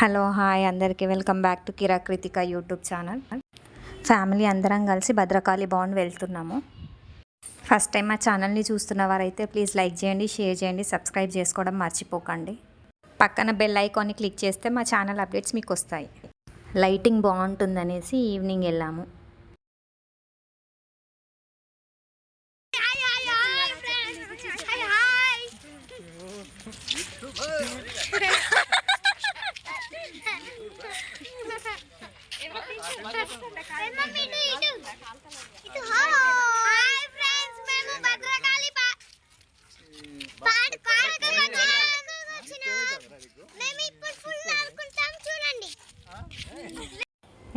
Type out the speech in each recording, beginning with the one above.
Hello hi అందరికీ welcome back to Kira Krittika YouTube channel. Family అందరం కలిసి భద్రకాళి బాండ్ వెళ్తున్నాము. ఫస్ట్ టైం మా ఛానల్ని చూస్తున్న వారైతే ప్లీజ్ లైక్ చేయండి, షేర్ చేయండి, సబ్స్క్రైబ్ చేసుకోవడం మర్చిపోకండి. పక్కన బెల్ ఐకాన్ని క్లిక్ చేస్తే మా ఛానల్ అప్డేట్స్ మీకు వస్తాయి. లైటింగ్ బాగుంటుందనేసి ఈవినింగ్ వెళ్ళాము.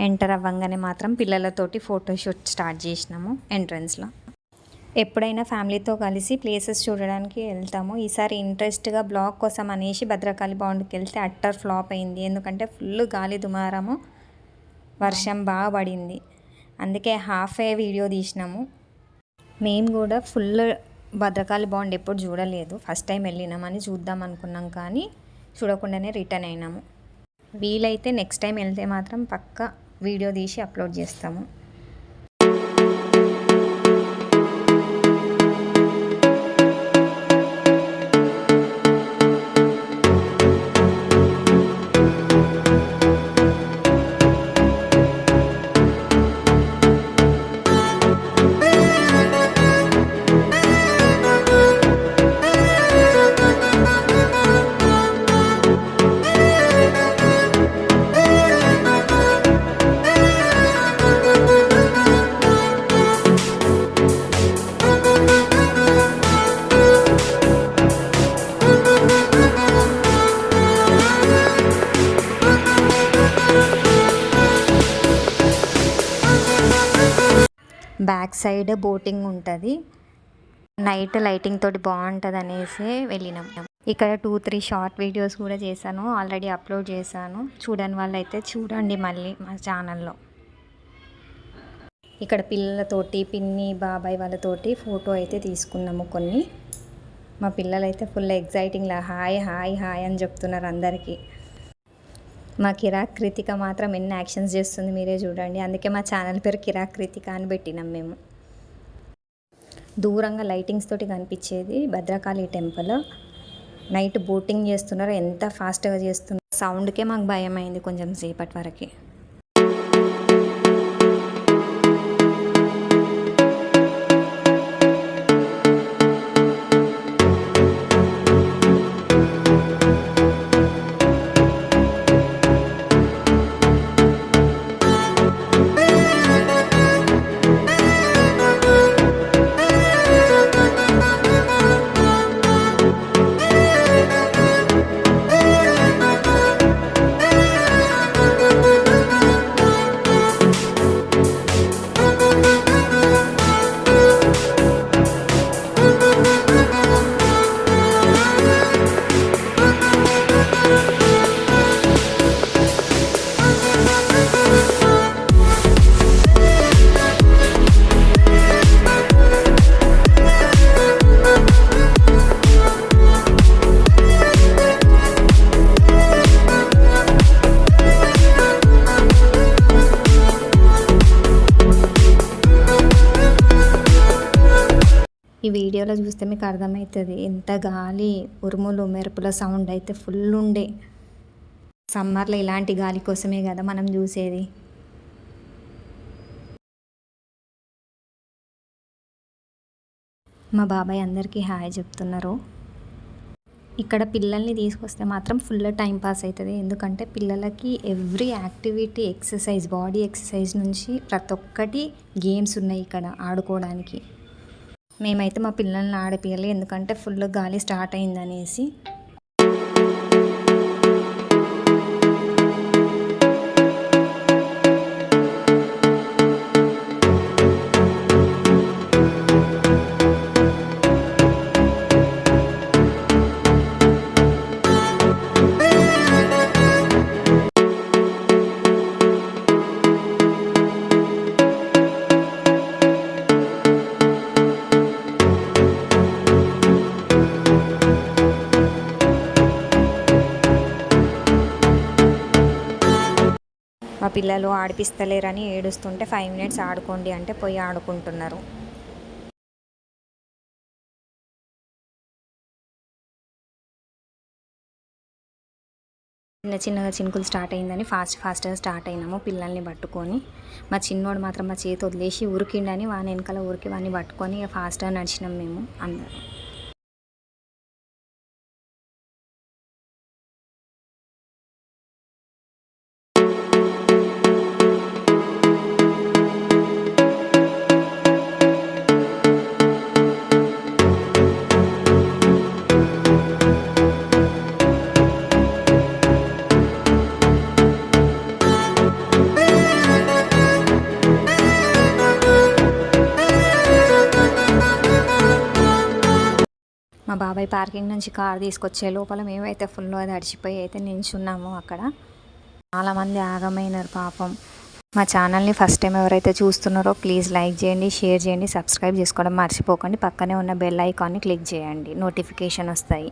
ఎంటర్ అవ్వగానే మాత్రం పిల్లలతోటి ఫోటోషూట్ స్టార్ట్ చేసినాము ఎంట్రన్స్లో. ఎప్పుడైనా ఫ్యామిలీతో కలిసి ప్లేసెస్ చూడడానికి వెళ్తాము. ఈసారి ఇంట్రెస్ట్గా బ్లాగ్ కోసం అనేసి భద్రకాళి బాండ్కి వెళ్తే అట్టర్ ఫ్లాప్ అయింది. ఎందుకంటే ఫుల్ గాలి దుమారము, వర్షం బాగా పడింది. అందుకే హాఫే వీడియో తీసినాము. మేము కూడా ఫుల్ భద్రకాళి బాండ్ ఎప్పుడు చూడలేదు, ఫస్ట్ టైం వెళ్ళినామని చూద్దాం అనుకున్నాం, కానీ చూడకుండానే రిటర్న్ అయినాము. వీలైతే నెక్స్ట్ టైం వెళ్తే మాత్రం పక్కా వీడియో తీసి అప్లోడ్ చేస్తాము. బ్యాక్ సైడ్ బోటింగ్ ఉంటుంది. నైట్ లైటింగ్ తోటి బాగుంటుంది అనేసి వెళ్ళినాం. ఇక్కడ 2-3 షార్ట్ వీడియోస్ కూడా చేశాను, ఆల్రెడీ అప్లోడ్ చేశాను. చూడని వాళ్ళైతే చూడండి మళ్ళీ మా ఛానల్లో. ఇక్కడ పిల్లలతోటి, పిన్ని బాబాయ్ వాళ్ళతోటి ఫోటో అయితే తీసుకున్నాము కొన్ని. మా పిల్లలైతే ఫుల్ ఎగ్జైటింగ్లా హాయ్ హాయ్ హాయ్ అని చెప్తున్నారు అందరికీ. మా కిరాక్ కృతిక మాత్రం ఎన్ని యాక్షన్స్ చేస్తుంది మీరే చూడండి. అందుకే మా ఛానల్ పేరు కిరాక్ కృతిక అని పెట్టినాం మేము. దూరంగా లైటింగ్స్ తోటి కనిపించేది భద్రకాళి టెంపుల్. నైట్ బోటింగ్ చేస్తున్నారు, ఎంత ఫాస్ట్గా చేస్తున్నారు. సౌండ్కే మాకు భయం అయింది కొంచెం సేపటి వరకు. ఈ వీడియోలో చూస్తే మీకు అర్థమవుతుంది ఎంత గాలి, ఉరుములు మెరుపుల సౌండ్ అయితే ఫుల్ ఉండే. సమ్మర్లో ఇలాంటి గాలి కోసమే కదా మనం చూసేది. మా బాబాయ్ అందరికీ హాయ్ చెప్తున్నారు. ఇక్కడ పిల్లల్ని తీసుకొస్తే మాత్రం ఫుల్ టైం పాస్ అవుతుంది. ఎందుకంటే పిల్లలకి every activity, exercise, body exercise నుంచి ప్రతి ఒక్కటి గేమ్స్ ఉన్నాయి ఇక్కడ ఆడుకోవడానికి. మేమైతే మా పిల్లల్ని ఆడిపియాలి, ఎందుకంటే ఫుల్ గాలి స్టార్ట్ అయిందనేసి. పిల్లలు ఆడిపిస్తలేరని ఏడుస్తుంటే 5 మినిట్స్ ఆడుకోండి అంటే పోయి ఆడుకుంటున్నారు. చిన్న చిన్నగా చినుకులు స్టార్ట్ అయిందని ఫాస్ట్గా స్టార్ట్ అయినాము పిల్లల్ని పట్టుకొని. మా చిన్నోడు మాత్రం మా చేతి వదిలేసి ఉరికిండని వాని వెనకాల ఉరికి వాడిని పట్టుకొని ఫాస్ట్గా నడిచినాం మేము అందరం. మా బాబాయ్ పార్కింగ్ నుంచి కార్ తీసుకొచ్చే లోపల మేమైతే ఫుల్గా తడిచిపోయి అయితే నించున్నాము అక్కడ. చాలామంది ఆగమైనారు పాపం. మా ఛానల్ని ఫస్ట్ టైం ఎవరైతే చూస్తున్నారో ప్లీజ్ లైక్ చేయండి, షేర్ చేయండి, సబ్స్క్రైబ్ చేసుకోవడం మర్చిపోకండి. పక్కనే ఉన్న బెల్ ఐకాన్ని క్లిక్ చేయండి, నోటిఫికేషన్ వస్తాయి.